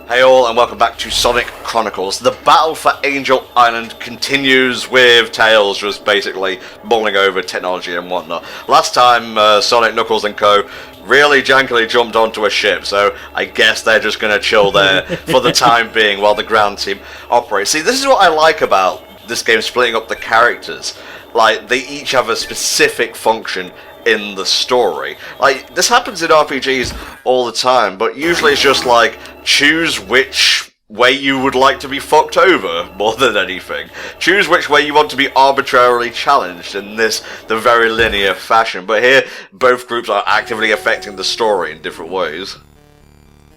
Hey all, and welcome back to Sonic Chronicles. The battle for Angel Island continues with Tails just basically mulling over technology and whatnot. Last time, Sonic, Knuckles and co. really jankily jumped onto a ship, so I guess they're just going to chill there for the time being while the ground team operates. See, this is what I like about this game, splitting up the characters. Like, they each have a specific function in the story. Like, this happens in RPGs all the time, but usually it's just like, choose which way you would like to be fucked over, more than anything. Choose which way you want to be arbitrarily challenged in the very linear fashion. But here, both groups are actively affecting the story in different ways.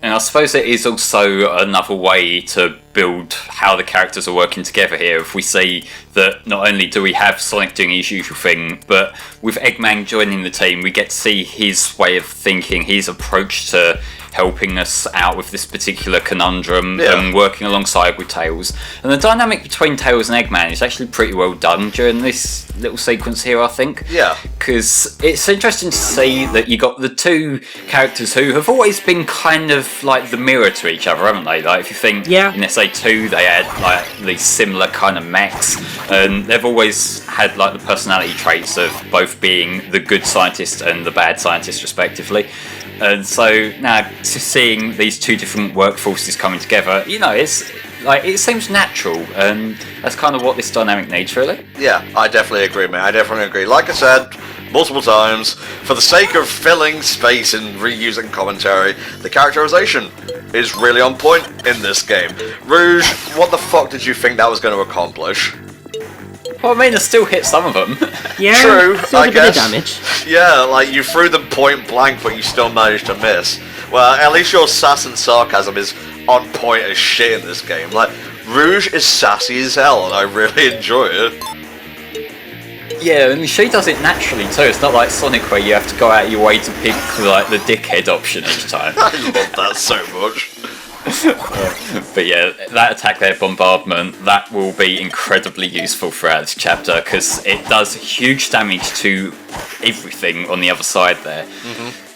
And I suppose it is also another way to build how the characters are working together here. If we see that not only do we have Sonic doing his usual thing, but with Eggman joining the team, we get to see his way of thinking, his approach to helping us out with this particular conundrum and working alongside with Tails. And the dynamic between Tails and Eggman is actually pretty well done during this little sequence here, I think. Yeah. Because it's interesting to see that you got the two characters who have always been kind of like the mirror to each other, haven't they? Like, if you think in SA2, they had like these similar kind of mechs, and they've always had like the personality traits of both being the good scientist and the bad scientist, respectively. And so now, seeing these two different workforces coming together, you know, it's like, it seems natural, and that's kind of what this dynamic needs, really. Yeah, I definitely agree, mate. I definitely agree. Like I said multiple times, for the sake of filling space and reusing commentary, the characterization is really on point in this game. Rouge, what the fuck did you think that was going to accomplish? Well, I mean, it still hit some of them. Yeah, true, I guess. Bit of damage. Yeah, like, you threw them point blank, but you still managed to miss. Well, at least your sass and sarcasm is on point as shit in this game. Like, Rouge is sassy as hell, and I really enjoy it. Yeah, and she does it naturally too. It's not like Sonic where you have to go out of your way to pick like the dickhead option each time. I love that so much. But yeah, that attack there, bombardment, that will be incredibly useful throughout this chapter, because it does huge damage to everything on the other side there.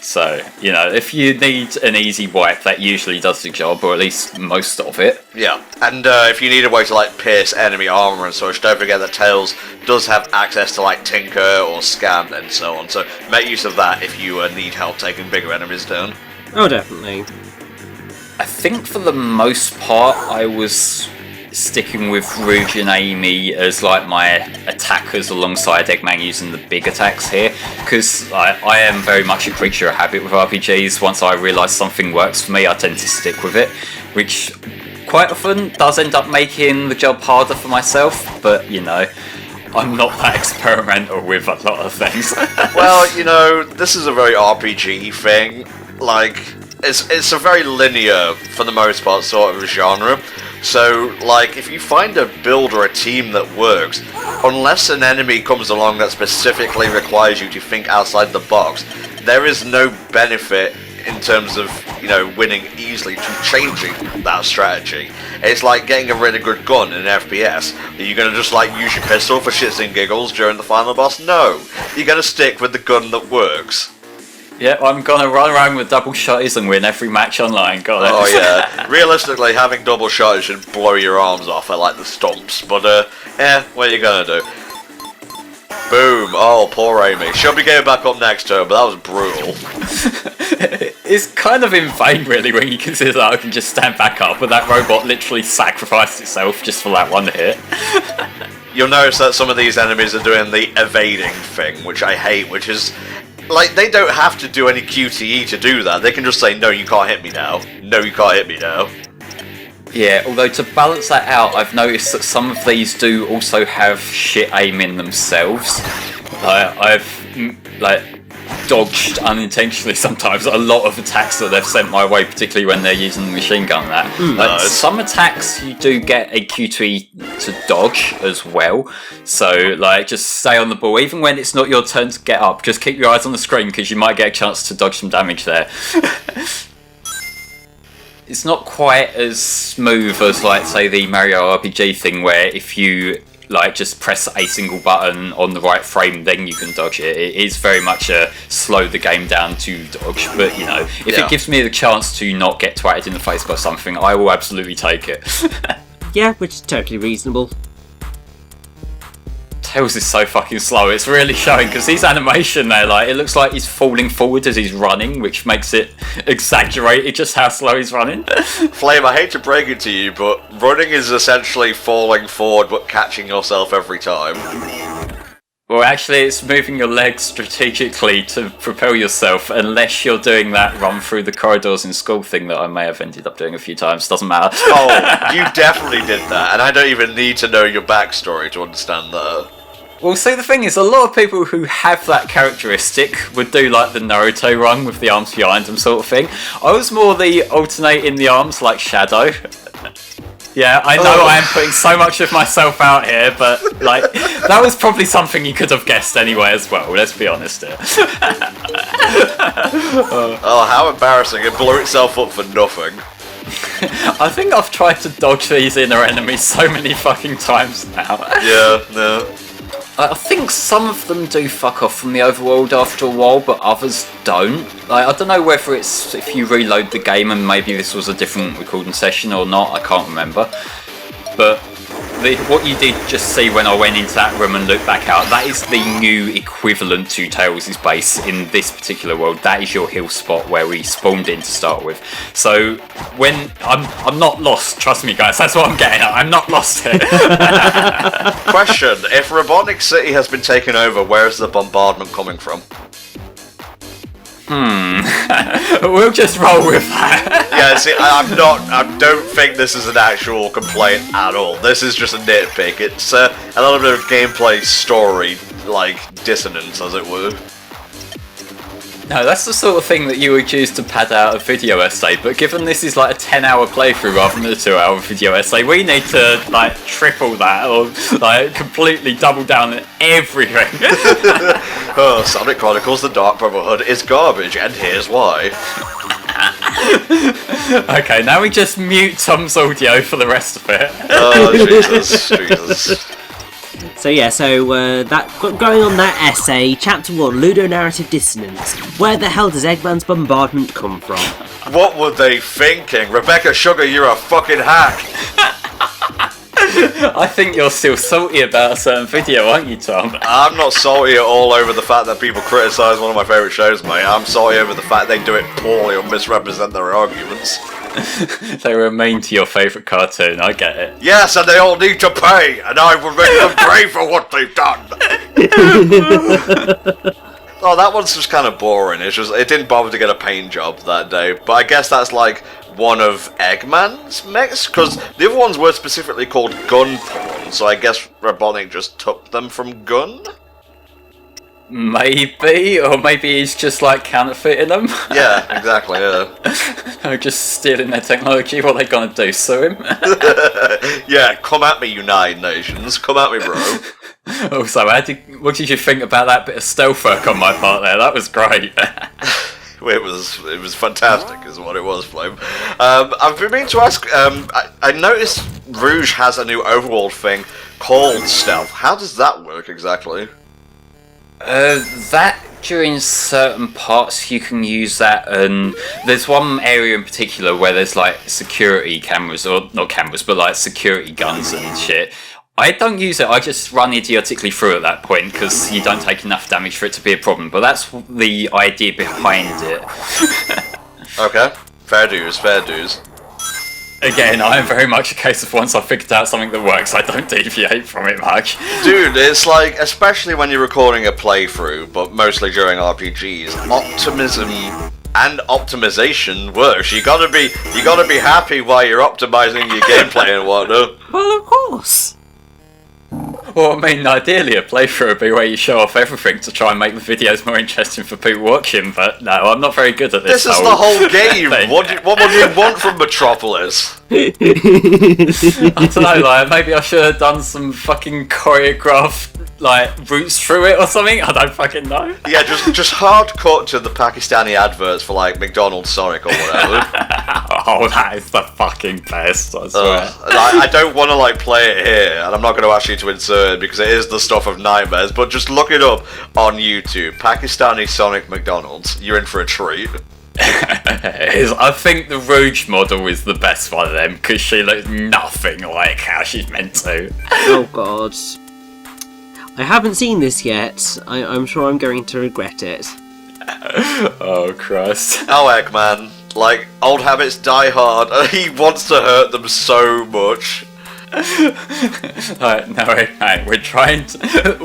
So, you know, if you need an easy wipe, that usually does the job, or at least most of it. Yeah, and if you need a way to, like, pierce enemy armor and such, don't forget that Tails does have access to, like, Tinker or Scan and so on, so make use of that if you need help taking bigger enemies down. Oh, definitely. I think for the most part, I was sticking with Rouge and Amy as like my attackers alongside Eggman using the big attacks here, because I am very much a creature of habit with RPGs. Once I realise something works for me, I tend to stick with it, which quite often does end up making the job harder for myself, but you know, I'm not that experimental with a lot of things. Well, you know, this is a very RPG thing. Like, it's a very linear, for the most part, sort of genre. So, like, if you find a build or a team that works, unless an enemy comes along that specifically requires you to think outside the box, there is no benefit in terms of, you know, winning easily to changing that strategy. It's like getting a really good gun in an FPS. Are you going to just, like, use your pistol for shits and giggles during the final boss? No. You're going to stick with the gun that works. Yeah, I'm gonna run around with double shotties and win every match online, got it. Oh yeah, realistically having double shotties should blow your arms off at like the stumps, but yeah, what are you gonna do? Boom, oh poor Amy. She'll be getting back up next turn, but that was brutal. It's kind of in vain really when you consider that I can just stand back up, but that robot literally sacrificed itself just for that one hit. You'll notice that some of these enemies are doing the evading thing, which I hate, which is, like, they don't have to do any QTE to do that. They can just say, no, you can't hit me now. No, you can't hit me now. Yeah, although to balance that out, I've noticed that some of these do also have shit aim in themselves. I've dodged unintentionally sometimes a lot of attacks that they've sent my way, particularly when they're using the machine gun. Some attacks you do get a QTE to dodge as well, so like just stay on the ball even when it's not your turn to get up. Just keep your eyes on the screen because you might get a chance to dodge some damage there. It's not quite as smooth as, like, say, the Mario RPG thing, where if you like just press a single button on the right frame, then you can dodge it. It is very much a slow the game down to dodge, but you know, if it gives me the chance to not get twatted in the face by something, I will absolutely take it. Yeah, which is totally reasonable. Tails is so fucking slow, it's really showing, because his animation there, like, it looks like he's falling forward as he's running, which makes it exaggerated just how slow he's running. Flame, I hate to break it to you, but running is essentially falling forward but catching yourself every time. Well, actually, it's moving your legs strategically to propel yourself, unless you're doing that run through the corridors in school thing that I may have ended up doing a few times, doesn't matter. Oh, you definitely did that, and I don't even need to know your backstory to understand that. Well, see, the thing is, a lot of people who have that characteristic would do like the Naruto run with the arms behind them sort of thing. I was more the alternating the arms like Shadow. Yeah, I know I am putting so much of myself out here, but like that was probably something you could have guessed anyway as well, let's be honest here. Oh, how embarrassing. It blew itself up for nothing. I think I've tried to dodge these inner enemies so many fucking times now. Yeah, no. I think some of them do fuck off from the overworld after a while, but others don't. Like, I don't know whether it's if you reload the game and maybe this was a different recording session or not, I can't remember. But what you did just see when I went into that room and looked back out, that is the new equivalent to Tails' base in this particular world. That is your hill spot where we spawned in to start with. So when I'm not lost, trust me guys, that's what I'm getting at. I'm not lost here. Question, if Robotnik City has been taken over, where is the bombardment coming from? We'll just roll with that. Yeah, see, I don't think this is an actual complaint at all. This is just a nitpick. It's a little bit of gameplay story, like, dissonance, as it were. No, that's the sort of thing that you would choose to pad out a video essay, but given this is like a 10-hour playthrough rather than a 2-hour video essay, we need to like triple that or like completely double down on everything. Oh, Sonic Chronicles The Dark Brotherhood is garbage, and here's why. Okay, now we just mute Tom's audio for the rest of it. Oh, Jesus. So yeah, that going on that essay, Chapter 1, Ludonarrative Dissonance. Where the hell does Eggman's bombardment come from? What were they thinking? Rebecca Sugar, you're a fucking hack! I think you're still salty about a certain video, aren't you, Tom? I'm not salty at all over the fact that people criticise one of my favourite shows, mate. I'm salty over the fact they do it poorly or misrepresent their arguments. They were mean to your favourite cartoon, I get it. Yes, and they all need to pay, and I will make them pay for what they've done. Oh, that one's just kind of boring. It didn't bother to get a paint job that day, but I guess that's like one of Eggman's mechs, because the other ones were specifically called gun porn, so I guess Robotnik just took them from Gun? Maybe, or maybe he's just like counterfeiting them. Yeah, exactly, yeah. Just stealing their technology, what are they gonna do, sue him? Yeah, come at me, United Nations, come at me, bro. Also, what did you think about that bit of stealth work on my part there? That was great. It was fantastic, is what it was, Flame. I've been meaning to ask, I noticed Rouge has a new overworld thing called Stealth. How does that work exactly? That during certain parts you can use that, and there's one area in particular where there's like security cameras, or not cameras, but like security guns and shit. I don't use it, I just run idiotically through at that point because you don't take enough damage for it to be a problem, but that's the idea behind it. Okay, fair dues, fair dues. Again, I am very much a case of once I've figured out something that works, I don't deviate from it much. Dude, it's like, especially when you're recording a playthrough, but mostly during RPGs, optimism and optimization works. You gotta be happy while you're optimizing your gameplay and whatnot. Well, of course. Well, I mean, ideally a playthrough would be where you show off everything to try and make the videos more interesting for people watching, but no, I'm not very good at this. This is the whole game! What would you want from Metropolis? I don't know, like, maybe I should have done some fucking choreographed, like, routes through it or something. I don't fucking know. Yeah, just hard cut to the Pakistani adverts for like McDonald's, Sonic, or whatever. Oh, that is the fucking best, I swear. I don't want to like play it here, and I'm not going to ask you to insert it because it is the stuff of nightmares. But just look it up on YouTube. Pakistani Sonic McDonald's. You're in for a treat. I think the Rouge model is the best one of them because she looks nothing like how she's meant to. Oh god. I haven't seen this yet. I'm sure I'm going to regret it. Oh Christ. Oh, Eggman. Like, old habits die hard, and he wants to hurt them so much. No, we're trying to...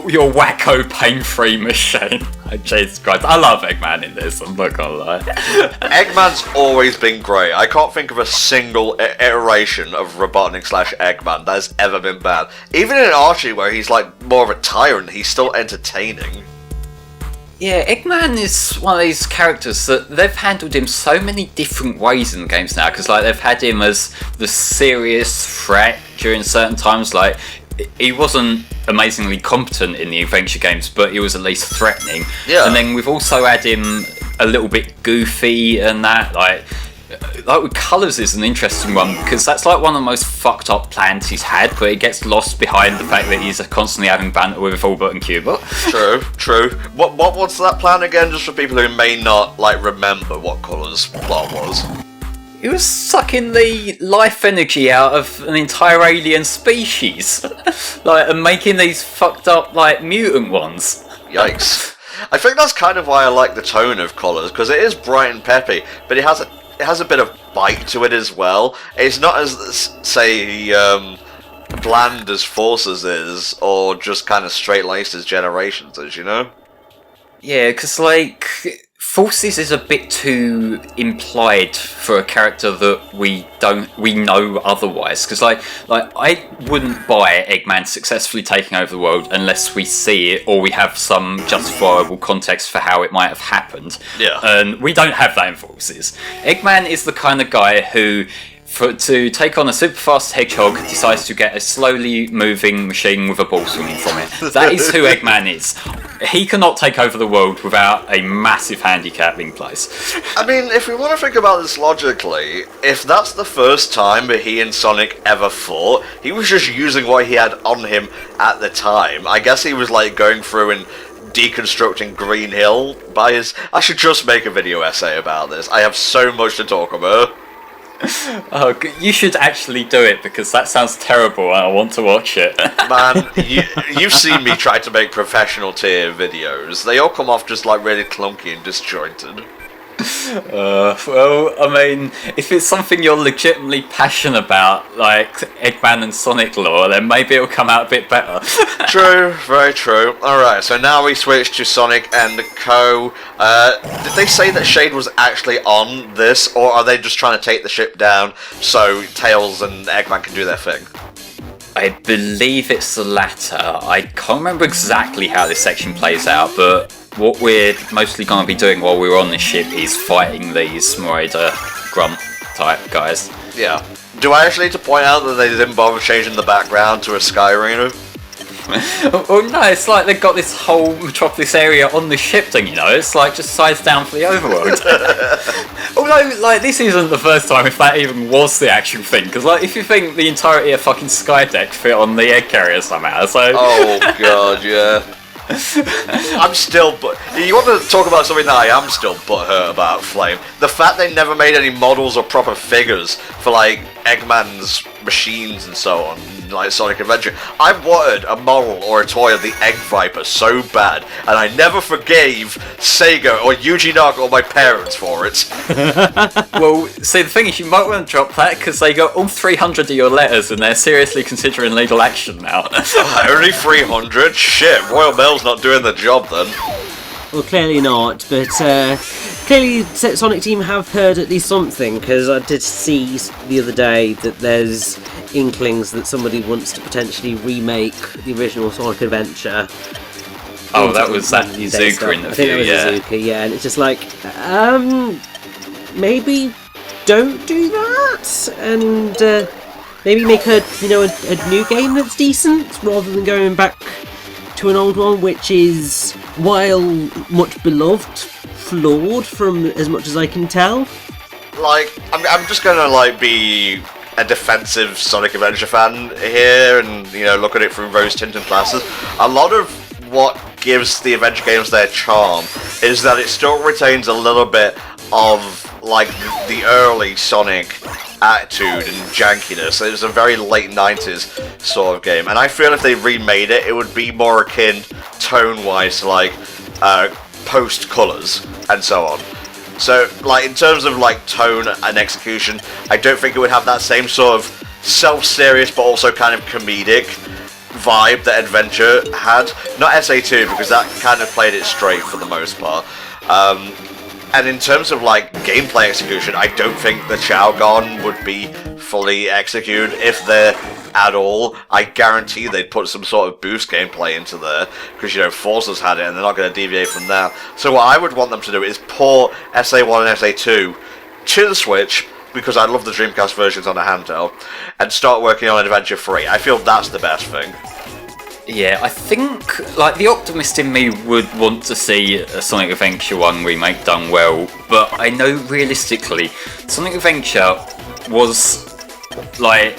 Your wacko pain-free machine. Oh, Jesus Christ, I love Eggman in this, I'm not gonna lie. Eggman's always been great. I can't think of a single iteration of Robotnik/Eggman that has ever been bad. Even in Archie, where he's like more of a tyrant, he's still entertaining. Yeah, Eggman is one of these characters that they've handled him so many different ways in the games now, because like they've had him as the serious threat during certain times. Like, he wasn't amazingly competent in the adventure games, but he was at least threatening. Yeah. And then we've also had him a little bit goofy and that, like with Colours is an interesting one because that's like one of the most fucked up plans he's had, but it gets lost behind the fact that he's constantly having banter with Albert and Cuba. True. What's that plan again? Just for people who may not like remember what Colours' plot was. He was sucking the life energy out of an entire alien species, like, and making these fucked up like mutant ones. Yikes! I think that's kind of why I like the tone of Colours, because it is bright and peppy, but it has a bit of bite to it as well. It's not as, say, bland as Forces is, or just kind of straight-laced as Generations is, you know? Yeah, because, like, Forces is a bit too implied for a character that we know otherwise. Because, like I wouldn't buy Eggman successfully taking over the world unless we see it or we have some justifiable context for how it might have happened. Yeah. And we don't have that in Forces. Eggman is the kind of guy who, to take on a super fast hedgehog, decides to get a slowly moving machine with a ball swinging from it. That is who Eggman is. He cannot take over the world without a massive handicap in place. I mean, if we want to think about this logically, if that's the first time that he and Sonic ever fought, he was just using what he had on him at the time. I guess he was like going through and deconstructing Green Hill by his... I should just make a video essay about this. I have so much to talk about. Oh, you should actually do it because that sounds terrible and I want to watch it. Man, you've seen me try to make professional tier videos. They all come off just like really clunky and disjointed. Well, I mean, if it's something you're legitimately passionate about, like Eggman and Sonic lore, then maybe it'll come out a bit better. True, very true. Alright, so now we switch to Sonic and Co. Did they say that Shade was actually on this, or are they just trying to take the ship down so Tails and Eggman can do their thing? I believe it's the latter. I can't remember exactly how this section plays out, but what we're mostly going to be doing while we're on this ship is fighting these Moraida grunt type guys. Yeah. Do I actually need to point out that they didn't bother changing the background to a sky arena? Oh no, it's like they've got this whole Metropolis area on the ship thing, you know? It's like just size down for the overworld. Although, like, this isn't the first time if that even was the actual thing, because, like, if you think the entirety of fucking Skydeck fit on the egg carrier somehow, so... Oh god, yeah. I'm still you want to talk about something that I am still butthurt about, Flame? The fact they never made any models or proper figures for, like, Eggman's machines and so on, like Sonic Adventure. I wanted a model or a toy of the Egg Viper so bad, and I never forgave Sega or Yuji Naka or my parents for it. Well, see, the thing is, you might want to drop that, because they got all 300 of your letters, and they're seriously considering legal action now. Only 300? Shit, Royal Mail's not doing the job then. Well, clearly not, but clearly Sonic Team have heard at least something, because I did see the other day that there's inklings that somebody wants to potentially remake the original Sonic Adventure. Oh, that was that Izuka interview, I think that was Izuka, yeah, and it's just like, maybe don't do that, and maybe make a new game that's decent rather than going back to an old one, which is, while much beloved, flawed from as much as I can tell. Like, I'm just gonna like be a defensive Sonic Adventure fan here, and look at it through rose-tinted glasses. A lot of what gives the adventure games their charm is that it still retains a little bit of like the early Sonic attitude and jankiness. It was a very late 90s sort of game, and I feel if they remade it, it would be more akin tone-wise to like post Colors and so on. So, like, in terms of like tone and execution, I don't think it would have that same sort of self-serious but also kind of comedic vibe that Adventure had. Not SA2, because that kind of played it straight for the most part. And in terms of like gameplay execution, I don't think the Chowgon would be fully executed. If they're at all, I guarantee they'd put some sort of boost gameplay into there, because Forza's had it and they're not going to deviate from that. So what I would want them to do is port SA1 and SA2 to the Switch, because I love the Dreamcast versions on the handheld, and start working on Adventure 3. I feel that's the best thing. Yeah, I think, like, the optimist in me would want to see a Sonic Adventure 1 remake done well, but I know realistically, Sonic Adventure was, like,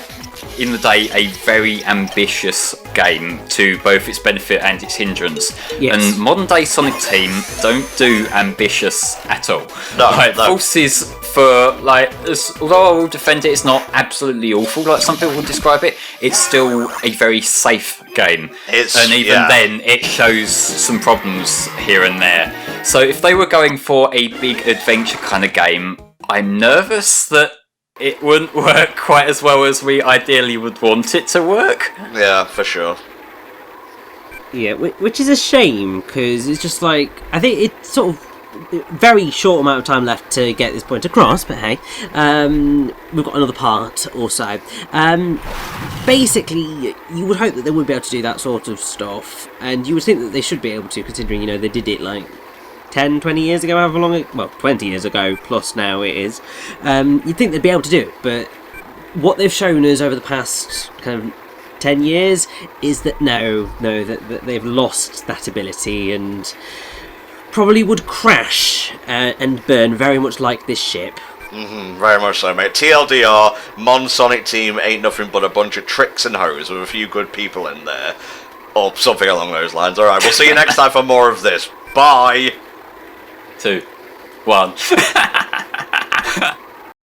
in the day, a very ambitious game to both its benefit and its hindrance. Yes. And modern day Sonic Team don't do ambitious at all. No, like, no. Forces for, like, although I will defend it, it's not absolutely awful, like some people would describe it, it's still a very safe game. And even then, it shows some problems here and there. So if they were going for a big adventure kind of game, I'm nervous that it wouldn't work quite as well as we ideally would want it to work. Yeah, for sure. Yeah, which is a shame, because it's just like, I think it's sort of very short amount of time left to get this point across, but hey, we've got another part or so. Basically, you would hope that they would be able to do that sort of stuff, and you would think that they should be able to, considering, they did it like 10, 20 years ago, however long well, 20 years ago, plus now it is. You'd think they'd be able to do it, but what they've shown us over the past kind of 10 years is that that they've lost that ability, and probably would crash and burn very much like this ship. Very much so, mate. TLDR, Mon Sonic Team ain't nothing but a bunch of tricks and hoes with a few good people in there. Or something along those lines. Alright, we'll see you next time for more of this. Bye! 2, 1.